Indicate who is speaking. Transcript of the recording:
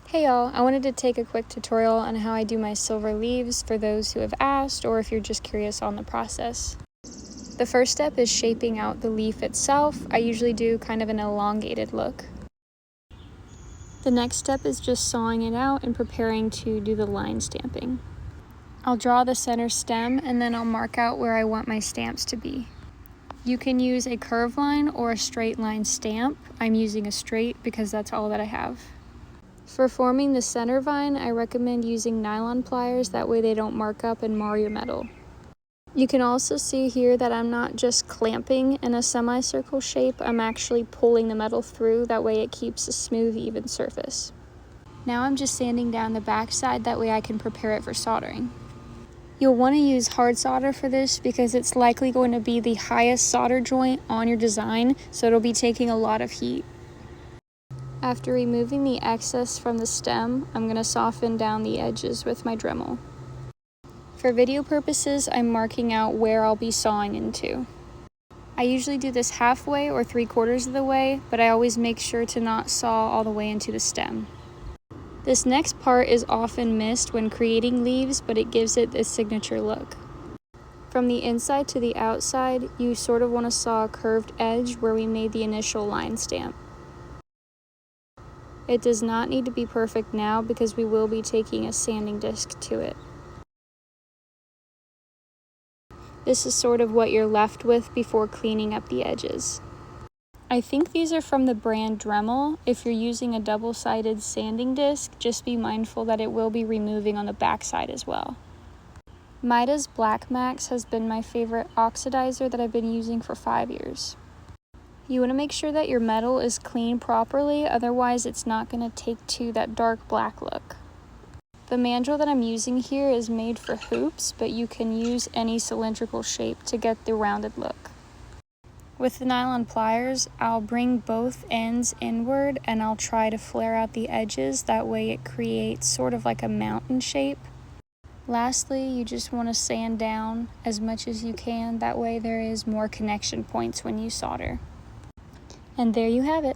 Speaker 1: Hey y'all, I wanted to take a quick tutorial on how I do my silver leaves for those who have asked or if you're just curious on the process. The first step is shaping out the leaf itself. I usually do kind of an elongated look. The next step is just sawing it out and preparing to do the line stamping. I'll draw the center stem and then I'll mark out where I want my stamps to be. You can use a curved line or a straight line stamp. I'm using a straight because that's all that I have. For forming the center vine, I recommend using nylon pliers, that way they don't mark up and mar your metal. You can also see here that I'm not just clamping in a semicircle shape, I'm actually pulling the metal through, that way it keeps a smooth, even surface. Now I'm just sanding down the back side, that way I can prepare it for soldering. You'll want to use hard solder for this because it's likely going to be the highest solder joint on your design, so it'll be taking a lot of heat. After removing the excess from the stem, I'm going to soften down the edges with my Dremel. For video purposes, I'm marking out where I'll be sawing into. I usually do this halfway or 3/4 of the way, but I always make sure to not saw all the way into the stem. This next part is often missed when creating leaves, but it gives it a signature look. From the inside to the outside, you sort of want to saw a curved edge where we made the initial line stamp. It does not need to be perfect now because we will be taking a sanding disc to it. This is sort of what you're left with before cleaning up the edges. I think these are from the brand Dremel. If you're using a double-sided sanding disc, just be mindful that it will be removing on the back side as well. Midas Black Max has been my favorite oxidizer that I've been using for 5 years. You want to make sure that your metal is cleaned properly, otherwise it's not going to take to that dark black look. The mandrel that I'm using here is made for hoops, but you can use any cylindrical shape to get the rounded look. With the nylon pliers, I'll bring both ends inward and I'll try to flare out the edges, that way it creates sort of like a mountain shape. Lastly, you just want to sand down as much as you can, that way there is more connection points when you solder. And there you have it.